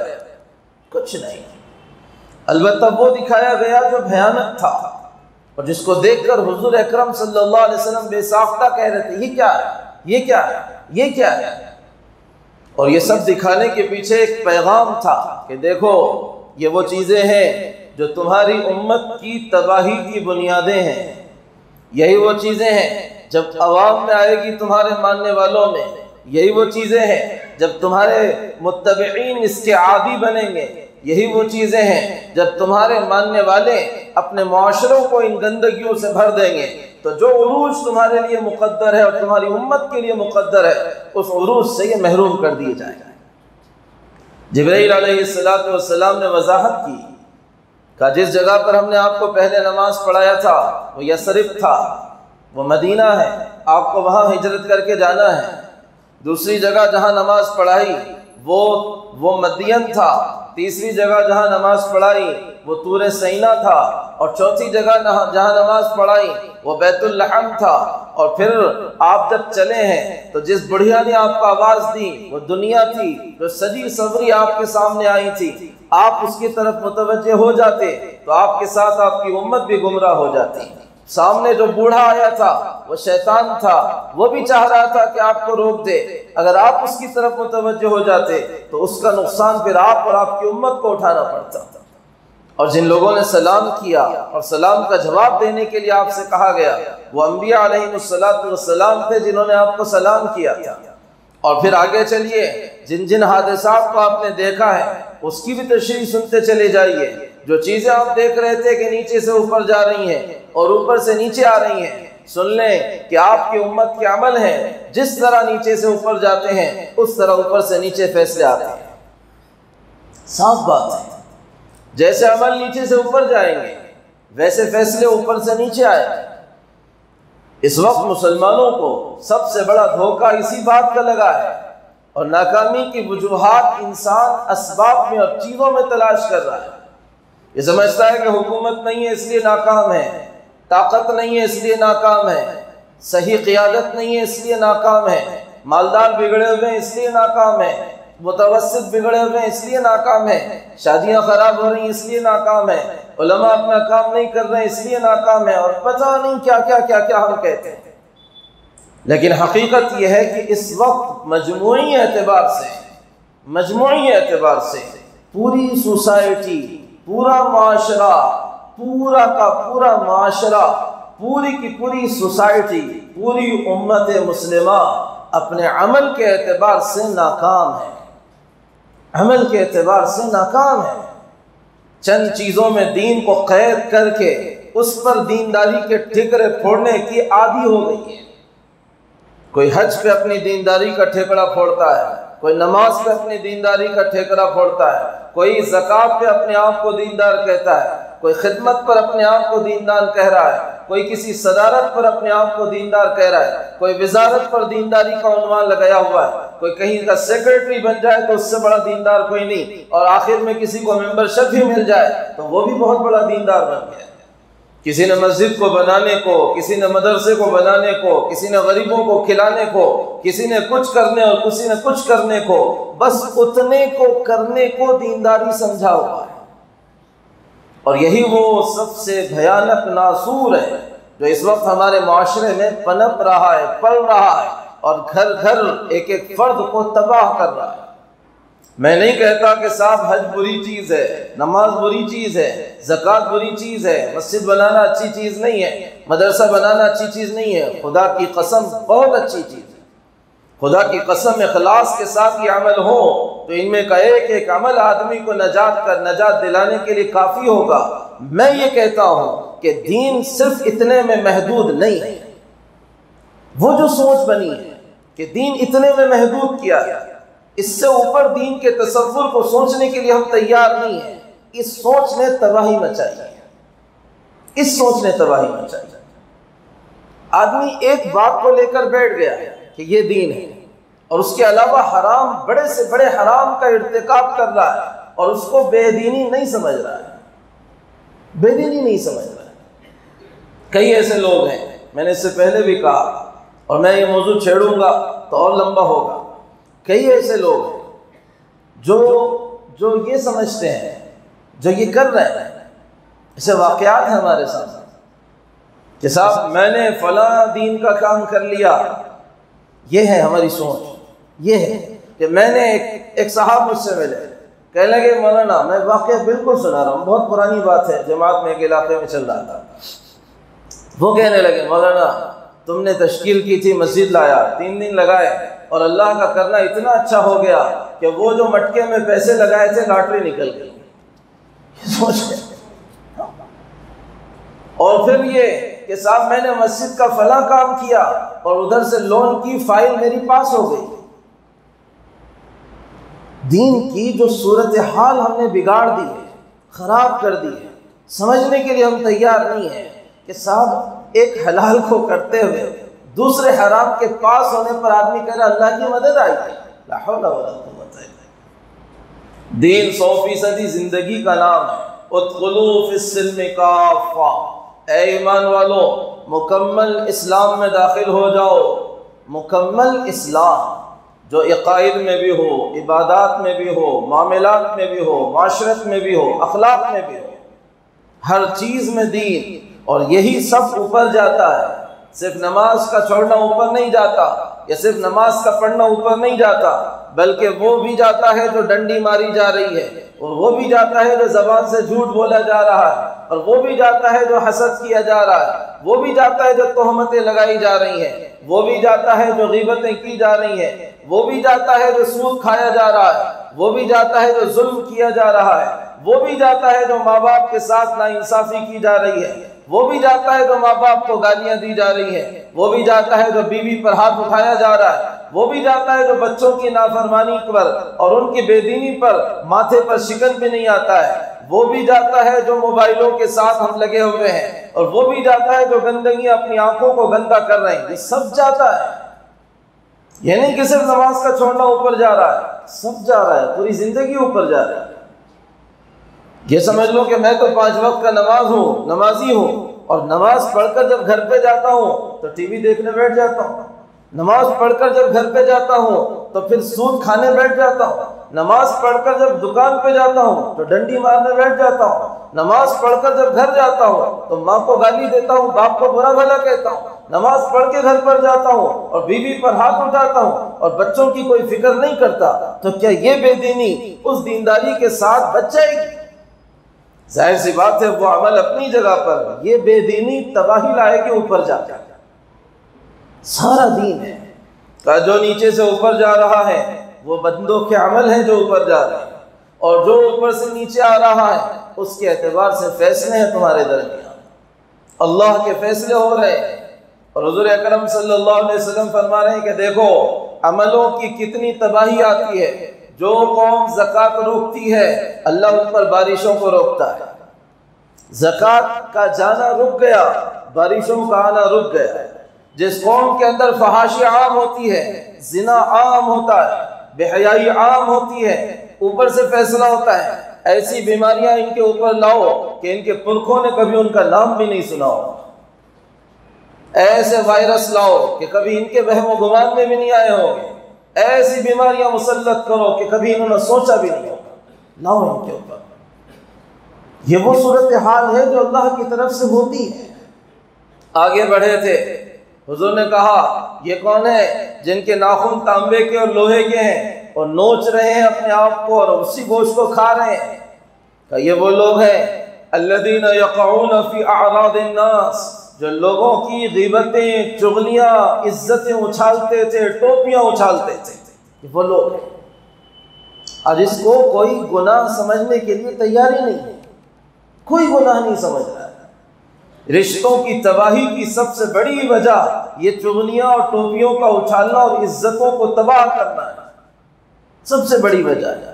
کچھ نہیں، البتہ وہ دکھایا گیا جو بھیانک تھا، اور جس کو دیکھ کر حضور اکرم صلی اللہ علیہ وسلم بے ساختہ کہہ رہے تھے یہ کیا ہے، یہ کیا ہے، یہ کیا ہے۔ اور یہ سب دکھانے کے پیچھے ایک پیغام تھا کہ دیکھو یہ وہ چیزیں ہیں جو تمہاری امت کی تباہی کی بنیادیں ہیں، یہی وہ چیزیں ہیں جب عوام میں آئے گی تمہارے ماننے والوں میں، یہی وہ چیزیں ہیں جب تمہارے متبعین اس کے عادی بنیں گے، یہی وہ چیزیں ہیں جب تمہارے ماننے والے اپنے معاشروں کو ان گندگیوں سے بھر دیں گے، تو جو عروج تمہارے لیے مقدر ہے اور تمہاری امت کے لیے مقدر ہے اس عروج سے یہ محروم کر دیے جائیں گے۔ جبرائیل علیہ السلام نے وضاحت کی، کہا جس جگہ پر ہم نے آپ کو پہلے نماز پڑھایا تھا وہ یثرب تھا، وہ مدینہ ہے، آپ کو وہاں ہجرت کر کے جانا ہے۔ دوسری جگہ جہاں نماز پڑھائی وہ مدین تھا، تیسری جگہ جہاں نماز پڑھائی وہ طور سینا تھا، اور چوتھی جگہ جہاں نماز پڑھائی وہ بیت اللحم تھا۔ اور پھر آپ جب چلے ہیں تو جس بڑھیا نے آپ کو آواز دی وہ دنیا تھی جو سجی سوری آپ کے سامنے آئی تھی، آپ اس کی طرف متوجہ ہو جاتے تو آپ کے ساتھ آپ کی امت بھی گمراہ ہو جاتی۔ سامنے جو بوڑھا آیا تھا وہ شیطان تھا، وہ بھی چاہ رہا تھا کہ آپ کو روک دے، اگر آپ اس کی طرف متوجہ ہو جاتے تو اس کا نقصان پھر آپ اور آپ کی امت کو اٹھانا پڑتا تھا۔ اور جن لوگوں نے سلام کیا اور سلام کا جواب دینے کے لیے آپ سے کہا گیا وہ انبیاء علیہ السلام تھے جنہوں نے آپ کو سلام کیا تھا۔ اور پھر آگے چلیے، جن جن حادثات کو آپ نے دیکھا ہے اس کی بھی تشریح سنتے چلے جائیے۔ جو چیزیں آپ دیکھ رہے تھے کہ نیچے سے اوپر جا رہی ہیں اور اوپر سے نیچے آ رہی ہیں، سن لیں کہ آپ کی امت کے عمل ہیں جس طرح نیچے سے اوپر جاتے ہیں اس طرح اوپر سے نیچے فیصلے آتے ہیں۔ صاف بات ہے، جیسے عمل نیچے سے اوپر جائیں گے ویسے فیصلے اوپر سے نیچے آئیں گے۔ اس وقت مسلمانوں کو سب سے بڑا دھوکہ اسی بات کا لگا ہے، اور ناکامی کی وجوہات انسان اسباب میں اور چیزوں میں تلاش کر رہا ہے۔ یہ سمجھتا ہے کہ حکومت نہیں ہے اس لیے ناکام ہے، طاقت نہیں ہے اس لیے ناکام ہے، صحیح قیادت نہیں ہے اس لیے ناکام ہے، مالدار بگڑے ہوئے ہیں اس لیے ناکام ہے، متوسط بگڑے ہوئے ہیں اس لیے ناکام ہے، شادیاں خراب ہو رہی ہیں اس لیے ناکام ہے، علماء اپنا کام نہیں کر رہے ہیں اس لیے ناکام ہے، اور پتہ نہیں کیا کیا ہم کہتے ہیں۔ لیکن حقیقت یہ ہے کہ اس وقت مجموعی اعتبار سے پوری سوسائٹی، پورا معاشرہ، پورا کا پورا معاشرہ، پوری کی پوری سوسائٹی، پوری امت مسلمہ اپنے عمل کے اعتبار سے ناکام ہے، عمل کے اعتبار سے ناکام ہے۔ چند چیزوں میں دین کو قید کر کے اس پر دینداری کے ٹھیکرے پھوڑنے کی عادی ہو گئی ہے۔ کوئی حج پہ اپنی دینداری کا ٹھیکڑا پھوڑتا ہے، کوئی نماز پہ اپنی دینداری کا ٹھیکڑا پھوڑتا ہے، کوئی زکوٰۃ پہ اپنے آپ کو دیندار کہتا ہے، کوئی خدمت پر اپنے آپ کو دیندار کہہ رہا ہے، کوئی کسی صدارت پر اپنے آپ کو دیندار کہہ رہا ہے، کوئی وزارت پر دینداری کا عنوان لگایا ہوا ہے، کوئی کہیں کا سیکرٹری بن جائے تو اس سے بڑا دیندار کوئی نہیں، اور آخر میں کسی کو ممبرشپ ہی مل جائے تو وہ بھی بہت بڑا دیندار بن گیا ہے۔ کسی نے مسجد کو بنانے کو، کسی نے مدرسے کو بنانے کو، کسی نے غریبوں کو کھلانے کو، کسی نے کچھ کرنے اور کسی نے کچھ کرنے کو، بس اتنے کو کرنے کو دینداری سمجھا ہوا ہے۔ اور یہی وہ سب سے بھیانک ناسور ہے جو اس وقت ہمارے معاشرے میں پنپ رہا ہے، پل رہا ہے، اور گھر گھر ایک ایک فرد کو تباہ کر رہا ہے۔ میں نہیں کہتا کہ صاحب حج بری چیز ہے، نماز بری چیز ہے، زکوٰۃ بری چیز ہے، مسجد بنانا اچھی چیز نہیں ہے، مدرسہ بنانا اچھی چیز نہیں ہے۔ خدا کی قسم بہت اچھی چیز ہے، خدا کی قسم اخلاص کے ساتھ یہ عمل ہو تو ان میں کا ایک ایک عمل آدمی کو نجات دلانے کے لیے کافی ہوگا۔ میں یہ کہتا ہوں کہ دین صرف اتنے میں محدود نہیں ہے۔ وہ جو سوچ بنی ہے کہ دین اتنے میں محدود کیا ہے، اس سے اوپر دین کے تصور کو سوچنے کے لیے ہم تیار نہیں ہیں۔ اس سوچ نے تباہی مچائی ہے، اس سوچ نے تباہی مچائی ہے۔ آدمی ایک بات کو لے کر بیٹھ گیا ہے کہ یہ دین ہے، اور اس کے علاوہ حرام، بڑے سے بڑے حرام کا ارتکاب کر رہا ہے، اور اس کو بے دینی نہیں سمجھ رہا ہے، بے دینی نہیں سمجھ رہا ہے۔ کئی ایسے لوگ ہیں، میں نے اس سے پہلے بھی کہا اور میں یہ موضوع چھیڑوں گا تو اور لمبا ہوگا۔ کئی ایسے لوگ ہیں جو یہ سمجھتے ہیں، جو یہ کر رہے ہیں، ایسے واقعات ہیں ہمارے سامنے کہ صاحب میں نے فلاں دین کا کام کر لیا۔ یہ ہے ہماری سوچ، یہ ہے کہ میں نے ایک صاحب مجھ سے ملے، کہنے لگے مولانا، میں واقعہ بالکل سنا رہا ہوں، بہت پرانی بات ہے، جماعت میں ایک علاقے میں چل رہا تھا۔ وہ کہنے لگے مولانا تم نے تشکیل کی تھی، مسجد لایا، 3 دن لگائے، اور اللہ کا کرنا اتنا اچھا ہو گیا کہ وہ جو مٹکے میں پیسے لگائے تھے لاٹری نکل گئی۔ اور پھر یہ کہ صاحب میں نے مسجد کا فلاں کام کیا اور ادھر سے لون کی فائل میری پاس ہو گئی۔ دین کی جو صورتحال ہم نے بگاڑ دی ہے، خراب کر دی ہے، سمجھنے کے لیے ہم تیار نہیں ہیں کہ صاحب ایک حلال کو کرتے ہوئے دوسرے حرام کے پاس ہونے پر آدمی کہہ رہا اللہ کی مدد آئی، لا حول ولا قوت الا باللہ۔ دین 100% زندگی کا نام ہے۔ ادخلوا فی السلم کافہ، اے ایمان والو مکمل اسلام میں داخل ہو جاؤ۔ مکمل اسلام جو عقائد میں بھی ہو، عبادات میں بھی ہو، معاملات میں بھی ہو، معاشرت میں بھی ہو، اخلاق میں بھی ہو، ہر چیز میں دین۔ اور یہی سب اوپر جاتا ہے، صرف نماز کا چھوڑنا اوپر نہیں جاتا، یا صرف نماز کا پڑھنا اوپر نہیں جاتا، بلکہ وہ بھی جاتا ہے جو ڈنڈی ماری جا رہی ہے، اور وہ بھی جاتا ہے جو زبان سے جھوٹ بولا جا رہا ہے، اور وہ بھی جاتا ہے جو حسد کیا جا رہا ہے، وہ بھی جاتا ہے جو تہمتیں لگائی جا رہی ہیں، وہ بھی جاتا ہے جو غیبتیں کی جا رہی ہیں، وہ بھی جاتا ہے جو سود کھایا جا رہا ہے، وہ بھی جاتا ہے جو ظلم کیا جا رہا ہے، وہ بھی جاتا ہے جو ماں باپ کے ساتھ ناانصافی کی جا رہی ہے، وہ بھی جاتا ہے جو ماں باپ کو گالیاں دی جا رہی ہیں، وہ بھی جاتا ہے جو بیوی پر ہاتھ اٹھایا جا رہا ہے، وہ بھی جاتا ہے جو بچوں کی نافرمانی پر اور ان کی بے دینی پر ماتھے پر شکن بھی نہیں آتا ہے، وہ بھی جاتا ہے جو موبائلوں کے ساتھ ہم لگے ہوئے ہیں، اور وہ بھی جاتا ہے جو گندگیاں اپنی آنکھوں کو گندا کر رہے ہیں۔ یہ سب جاتا ہے، یہ نہیں کہ صرف نماز کا چھوڑنا اوپر جا رہا ہے، سب جا رہا ہے، پوری زندگی اوپر جا رہا ہے۔ یہ سمجھ لو کہ میں تو 5 وقت کا نمازی ہوں، اور نماز پڑھ کر جب گھر پہ جاتا ہوں تو ٹی وی دیکھنے بیٹھ جاتا ہوں، نماز پڑھ کر جب گھر پہ جاتا ہوں تو پھر سود کھانے بیٹھ جاتا ہوں، نماز پڑھ کر جب دکان پہ جاتا ہوں تو ڈنڈی مارنے بیٹھ جاتا ہوں، نماز پڑھ کر جب گھر جاتا ہوں تو ماں کو گالی دیتا ہوں، باپ کو برا بھلا کہتا ہوں، نماز پڑھ کے گھر پر جاتا ہوں اور بیوی پر ہاتھ اٹھاتا ہوں اور بچوں کی کوئی فکر نہیں کرتا، تو کیا یہ بے دینی اس دینداری کے ساتھ بچ جائے گی؟ ظاہر سی بات ہے وہ عمل اپنی جگہ پر، یہ بے دینی تباہی لائے گی اوپر جا کر۔ سارا دین ہے کہ جو نیچے سے اوپر جا رہا ہے وہ بندوں کے عمل ہیں جو اوپر جا رہے ہیں، اور جو اوپر سے نیچے آ رہا ہے اس کے اعتبار سے فیصلے ہیں تمہارے درمیان، اللہ کے فیصلے ہو رہے ہیں۔ اور حضور اکرم صلی اللہ علیہ وسلم فرما رہے ہیں کہ دیکھو عملوں کی کتنی تباہی آتی ہے، جو قوم زکوٰۃ روکتی ہے اللہ ان پر بارشوں کو روکتا ہے، زکوٰۃ کا جانا رک گیا، بارشوں کا آنا رک گیا۔ جس قوم کے اندر فحاشی عام ہوتی ہے، زنا عام ہوتا ہے، بے حیائی عام ہوتی ہے، اوپر سے فیصلہ ہوتا ہے ایسی بیماریاں ان کے اوپر لاؤ کہ ان کے پرکھوں نے کبھی ان کا نام بھی نہیں سنا ہو، ایسے وائرس لاؤ کہ کبھی ان کے وہم و گمان میں بھی نہیں آئے ہوں گے، ایسی بیماریاں مسلط کرو کہ کبھی انہوں نے سوچا بھی نہیں ہوگا، لاؤ ان کے اوپر۔ یہ وہ صورتحال ہے جو اللہ کی طرف سے ہوتی ہے۔ آگے بڑھے تھے، حضور نے کہا یہ کون ہے جن کے ناخن تانبے کے اور لوہے کے ہیں اور نوچ رہے ہیں اپنے آپ کو اور اسی گوشت کو کھا رہے ہیں؟ کہ یہ وہ لوگ ہیں الذین یقعون فی اعراض الناس، جو لوگوں کی غیبتیں، چغلیاں، عزتیں اچھالتے تھے، ٹوپیاں اچھالتے تھے، یہ وہ لوگ ہیں۔ اور اس کو کوئی گناہ سمجھنے کے لیے تیاری نہیں ہے، کوئی گناہ نہیں سمجھ رہا ہے۔ رشتوں کی تباہی کی سب سے بڑی وجہ یہ چغلیاں اور ٹوپیوں کا اچھالنا اور عزتوں کو تباہ کرنا ہے، سب سے بڑی وجہ ہے۔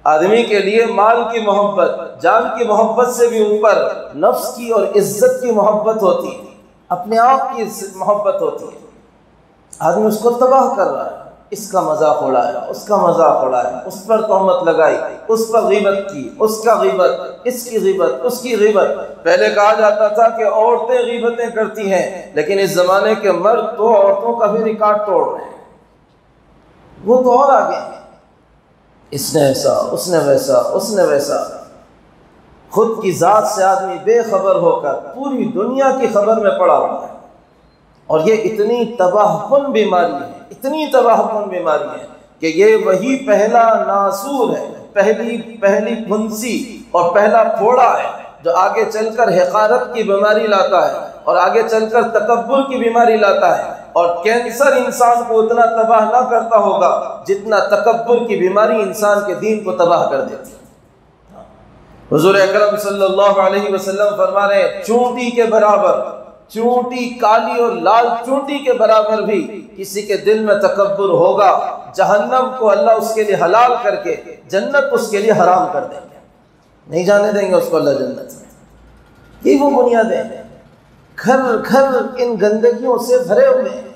آدمی کے لیے مال کی محبت، جان کی محبت سے بھی اوپر نفس کی اور عزت کی محبت ہوتی ہے، اپنے آپ کی محبت ہوتی ہے۔ آدمی اس کو تباہ کر رہا ہے، اس کا مذاق اڑایا، اس کا مذاق اڑایا، اس پر تہمت لگائی، اس پر غیبت کی، اس کا غیبت، اس کی غیبت، اس کی غیبت۔ پہلے کہا جاتا تھا کہ عورتیں غیبتیں کرتی ہیں، لیکن اس زمانے کے مرد تو عورتوں کا بھی ریکارڈ توڑ رہے ہیں، وہ تو اور آگے ہیں، اس نے ایسا، اس نے ویسا، اس نے ویسا۔ خود کی ذات سے آدمی بے خبر ہو کر پوری دنیا کی خبر میں پڑا ہوا ہے، اور یہ اتنی تباہ کن بیماری ہے، اتنی تباہ کن بیماری ہے کہ یہ وہی پہلا ناسور ہے، پہلی پھنسی اور پہلا پھوڑا ہے جو آگے چل کر حقارت کی بیماری لاتا ہے اور آگے چل کر تکبر کی بیماری لاتا ہے، اور کینسر انسان کو اتنا تباہ نہ کرتا ہوگا جتنا تکبر کی بیماری انسان کے دین کو تباہ کر دیتی ہے۔ حضور اکرم صلی اللہ علیہ وسلم فرما رہے ہیں چونٹی کے برابر، چونٹی کالی اور لال چونٹی کے برابر بھی کسی کے دل میں تکبر ہوگا، جہنم کو اللہ اس کے لیے حلال کر کے جنت اس کے لیے حرام کر دیں گے، نہیں جانے دیں گے اس کو اللہ جنت میں۔ یہ وہ بنیادیں ہیں، گھر گھر ان گندگیوں سے بھرے ہوئے ہیں،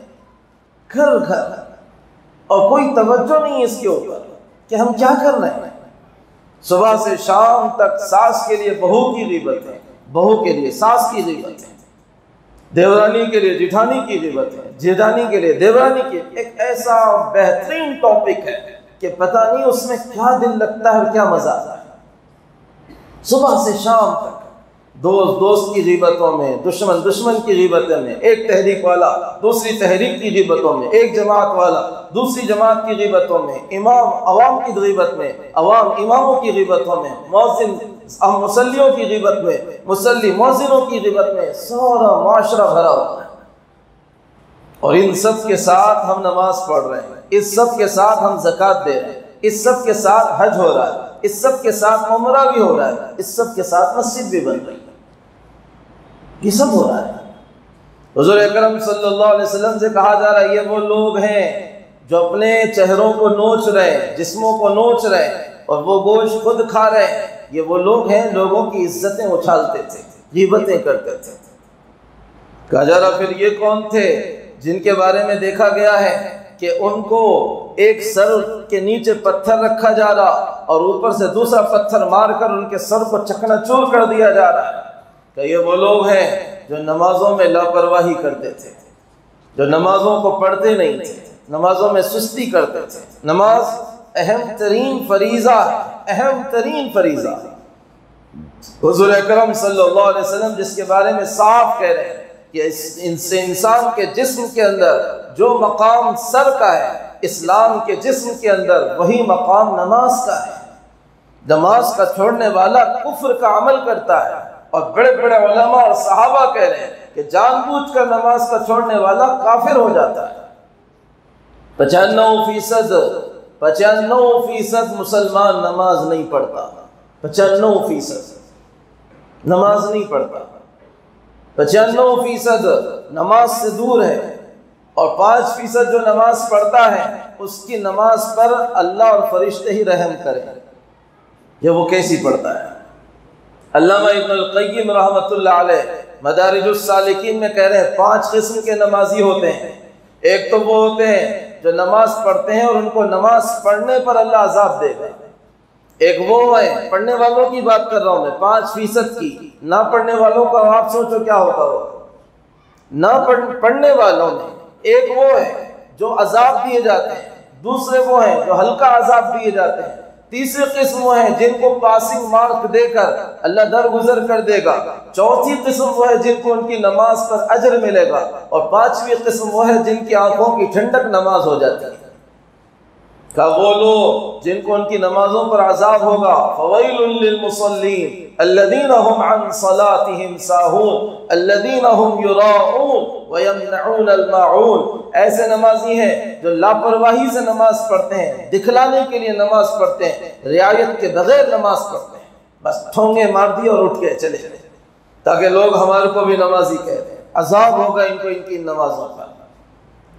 گھر گھر، اور کوئی توجہ نہیں اس کے اوپر کہ ہم کیا کر رہے ہیں۔ صبح سے شام تک ساس کے لیے بہو کی غیبت ہے، بہو کے لیے ساس کی غیبت ہے، دیورانی کے لیے جیٹھانی کی غیبت ہے، جیٹھانی کے لیے دیورانی کی۔ ایک ایسا بہترین ٹاپک ہے کہ پتہ نہیں اس میں کیا دل لگتا ہے اور کیا مزہ آتا ہے۔ صبح سے شام تک دوست دوست کی غیبتوں میں، دشمن دشمن کی غیبتوں میں، ایک تحریک والا دوسری تحریک کی غیبتوں میں، ایک جماعت والا دوسری جماعت کی غیبتوں میں، امام عوام کی غیبت میں، عوام اماموں کی غیبتوں میں، مؤذن مصلیوں کی غیبت میں، مصلی مؤذنوں کی غیبت میں، سارا معاشرہ بھرا ہوا ہے۔ اور ان سب کے ساتھ ہم نماز پڑھ رہے ہیں، اس سب کے ساتھ ہم زکوٰۃ دے رہے ہیں، اس سب کے ساتھ حج ہو رہا ہے، اس سب کے ساتھ عمرہ بھی ہو رہا ہے، اس سب کے ساتھ مسجد بھی بن رہی ہے۔ یہ سب ہو رہا ہے۔ حضور اکرم صلی اللہ علیہ وسلم سے کہا جا رہا ہے یہ وہ لوگ ہیں جو اپنے چہروں کو نوچ رہے ہیں، جسموں کو نوچ رہے ہیں اور وہ گوشت خود کھا رہے ہیں۔ یہ وہ لوگ ہیں لوگوں کی عزتیں اچھالتے تھے، غیبتیں کرتے تھے۔ کہا جا رہا پھر یہ کون تھے جن کے بارے میں دیکھا گیا ہے کہ ان کو ایک سر کے نیچے پتھر رکھا جا رہا اور اوپر سے دوسرا پتھر مار کر ان کے سر کو چکنا چور کر دیا جا رہا ہے۔ کہ یہ وہ لوگ ہیں جو نمازوں میں لاپرواہی کرتے تھے، جو نمازوں کو پڑھتے نہیں تھے، نمازوں میں سستی کرتے تھے۔ نماز اہم ترین فریضہ ہے، اہم ترین فریضہ۔ حضور اکرم صلی اللہ علیہ وسلم جس کے بارے میں صاف کہہ رہے ہیں کہ انسان کے جسم کے اندر جو مقام سر کا ہے، اسلام کے جسم کے اندر وہی مقام نماز کا ہے۔ نماز کا چھوڑنے والا کفر کا عمل کرتا ہے، اور بڑے بڑے علماء اور صحابہ کہہ رہے ہیں کہ جان بوجھ کر نماز کا چھوڑنے والا کافر ہو جاتا ہے۔ 95% مسلمان نماز نہیں پڑھتا، 95% نماز نہیں پڑھتا، 95% نماز سے دور ہے، اور 5% جو نماز پڑھتا ہے اس کی نماز پر اللہ اور فرشتے ہی رحم کریں۔ یہ وہ کیسی پڑھتا ہے؟ علامہ ابن القیم رحمۃ اللہ علیہ مدارج السالکین میں کہہ رہے ہیں 5 قسم کے نمازی ہوتے ہیں۔ ایک تو وہ ہوتے ہیں جو نماز پڑھتے ہیں اور ان کو نماز پڑھنے پر اللہ عذاب دے گا۔ ایک وہ ہے، پڑھنے والوں کی بات کر رہا ہوں میں، 5% کی۔ نہ پڑھنے والوں کا آپ سوچو کیا ہوتا ہوگا۔ نہ پڑھنے والوں میں ایک وہ ہے جو عذاب دیے جاتے ہیں، دوسرے وہ ہیں جو ہلکا عذاب دیے جاتے ہیں، تیسری قسم وہ ہیں جن کو پاسنگ مارک دے کر اللہ درگزر کر دے گا، چوتھی قسم وہ ہے جن کو ان کی نماز پر اجر ملے گا، اور 5ویں قسم وہ ہے جن کی آنکھوں کی ٹھنڈک نماز ہو جاتی ہے۔ کہ وہ لوگ جن کو ان کی نمازوں پر عذاب ہوگا، فویل للمصلین الذین هم عن صلاتهم ساہون الذین هم یراؤون ویمنعون الماعون۔ ایسے نمازی ہیں جو لاپرواہی سے نماز پڑھتے ہیں، دکھلانے کے لیے نماز پڑھتے ہیں، رعایت کے بغیر نماز پڑھتے ہیں، بس ٹھونگے مار دیے اور اٹھ کے چلے گئے تاکہ لوگ ہمارے کو بھی نمازی کہہ دیں۔ عذاب ہوگا ان کو ان کی نمازوں پر۔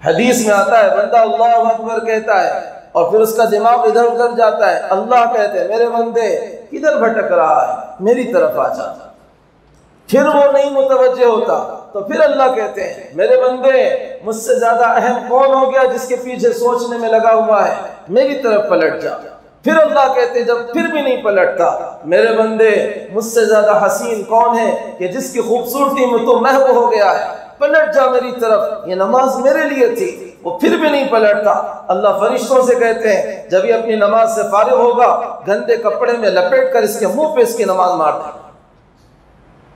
حدیث میں آتا ہے بندہ اللہ اکبر کہتا ہے اور پھر اس کا دماغ ادھر ادھر جاتا ہے، اللہ کہتے ہیں میرے بندے کدھر بھٹک رہا ہے، میری طرف آ جا۔ پھر وہ نہیں متوجہ ہوتا تو پھر اللہ کہتے ہیں میرے بندے مجھ سے زیادہ اہم کون ہو گیا جس کے پیچھے سوچنے میں لگا ہوا ہے، میری طرف پلٹ جا۔ پھر اللہ کہتے ہیں جب پھر بھی نہیں پلٹتا، میرے بندے مجھ سے زیادہ حسین کون ہے کہ جس کی خوبصورتی میں تو محو ہو گیا ہے، پلٹ جا میری طرف، یہ نماز میرے لیے تھی۔ وہ پھر بھی نہیں پلٹتا، اللہ فرشتوں سے کہتے ہیں جب یہ اپنی نماز سے فارغ ہوگا گندے کپڑے میں لپیٹ کر اس کے منہ پہ اس کی نماز مار دے۔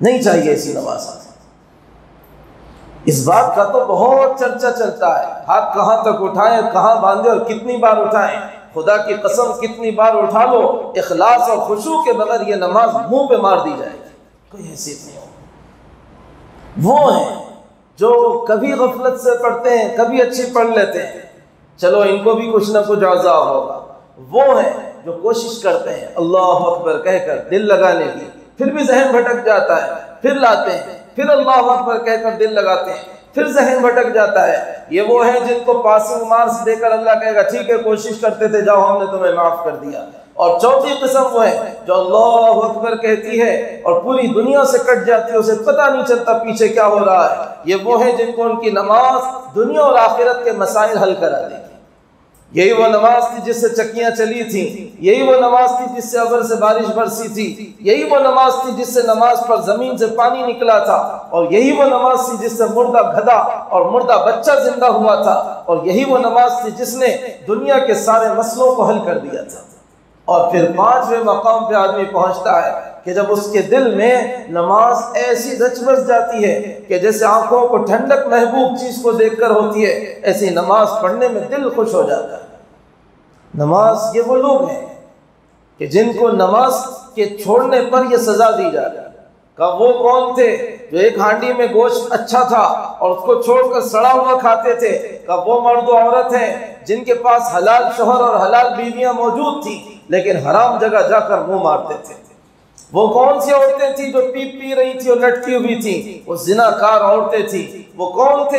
نہیں چاہیے ایسی نماز۔ اس بات کا تو بہت چرچا چلتا ہے، ہاتھ کہاں تک اٹھائیں، کہاں باندھے اور کتنی بار اٹھائیں۔ خدا کی قسم کتنی بار اٹھا لو، اخلاص اور خشوع کے بغیر یہ نماز منہ پہ مار دی جائے گی، کوئی حیثیت نہیں ہوگی۔ وہ ہیں جو کبھی غفلت سے پڑھتے ہیں، کبھی اچھی پڑھ لیتے ہیں، چلو ان کو بھی کچھ نہ کچھ عذاب ہوگا۔ وہ ہیں جو کوشش کرتے ہیں اللہ اکبر کہہ کر دل لگانے کی، پھر بھی ذہن بھٹک جاتا ہے، پھر لاتے ہیں، پھر اللہ اکبر کہہ کر دل لگاتے ہیں، پھر ذہن بھٹک جاتا ہے۔ یہ وہ ہیں جن کو پاسنگ مارکس دے کر اللہ کہے گا ٹھیک ہے کوشش کرتے تھے، جاؤ ہم نے تمہیں معاف کر دیا۔ اور چوتھی قسم وہ ہے جو اللہ اکبر کہتی ہے اور پوری دنیا سے کٹ جاتی ہے، اسے پتہ نہیں چلتا پیچھے کیا ہو رہا ہے۔ یہ وہ ہیں جن کو ان کی نماز دنیا اور آخرت کے مسائل حل کرا دے گی۔ یہی وہ نماز تھی جس سے چکیاں چلی تھیں، یہی وہ نماز تھی جس سے ابر سے بارش برسی تھی، یہی وہ نماز تھی جس سے نماز پر زمین سے پانی نکلا تھا، اور یہی وہ نماز تھی جس سے مردہ گدھا اور مردہ بچہ زندہ ہوا تھا، اور یہی وہ نماز تھی جس نے دنیا کے سارے مسئلوں کو حل کر دیا تھا۔ اور پھر 5ویں مقام پہ آدمی پہنچتا ہے کہ جب اس کے دل میں نماز ایسی رچ بس جاتی ہے کہ جیسے آنکھوں کو ٹھنڈک محبوب چیز کو دیکھ کر ہوتی ہے، ایسی نماز پڑھنے میں دل خوش ہو جاتا ہے۔ نماز یہ وہ لوگ ہیں کہ جن کو نماز کے چھوڑنے پر یہ سزا دی جا رہی ہے۔ کہ وہ کون تھے جو ایک ہانڈی میں گوشت اچھا تھا اور اس کو چھوڑ کر سڑا ہوا کھاتے تھے؟ کہ وہ مرد و عورت ہیں جن کے پاس حلال شوہر اور حلال بیویاں موجود تھیں لیکن حرام جگہ جا کر منہ مارتے تھے۔ وہ کون سی عورتیں تھیں جو پیپ پی رہی تھی اور لٹکی ہوئی تھیں؟ وہ زناکار عورتیں تھیں۔ وہ کون تھے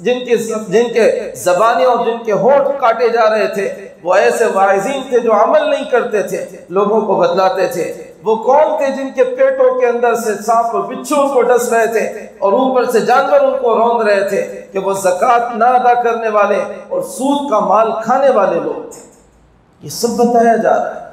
جن کے زبانیں اور جن کے ہونٹ کاٹے جا رہے تھے؟ وہ ایسے واعظین تھے جو عمل نہیں کرتے تھے، لوگوں کو بتلاتے تھے۔ وہ کون تھے جن کے پیٹوں کے اندر سے سانپ اور بچھو ان کو ڈس رہے تھے اور اوپر سے جانور ان کو روند رہے تھے؟ کہ وہ زکوٰۃ نہ ادا کرنے والے اور سود کا مال کھانے والے لوگ تھے۔ یہ سب بتایا جا رہا ہے،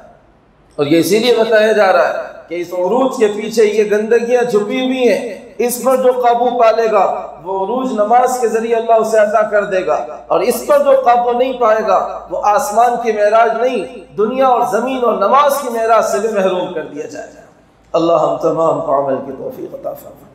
اور یہ اسی لیے بتایا جا رہا ہے کہ اس عروج کے پیچھے یہ گندگیاں چھپی ہوئی ہیں۔ اس پر جو قابو پالے گا وہ عروج نماز کے ذریعے اللہ اسے عطا کر دے گا، اور اس پر جو قابو نہیں پائے گا وہ آسمان کی معراج نہیں، دنیا اور زمین اور نماز کی معراج سے بھی محروم کر دیا جائے گا۔ اللہ ہم تمام کو عمل کی توفیق عطا فرمائے۔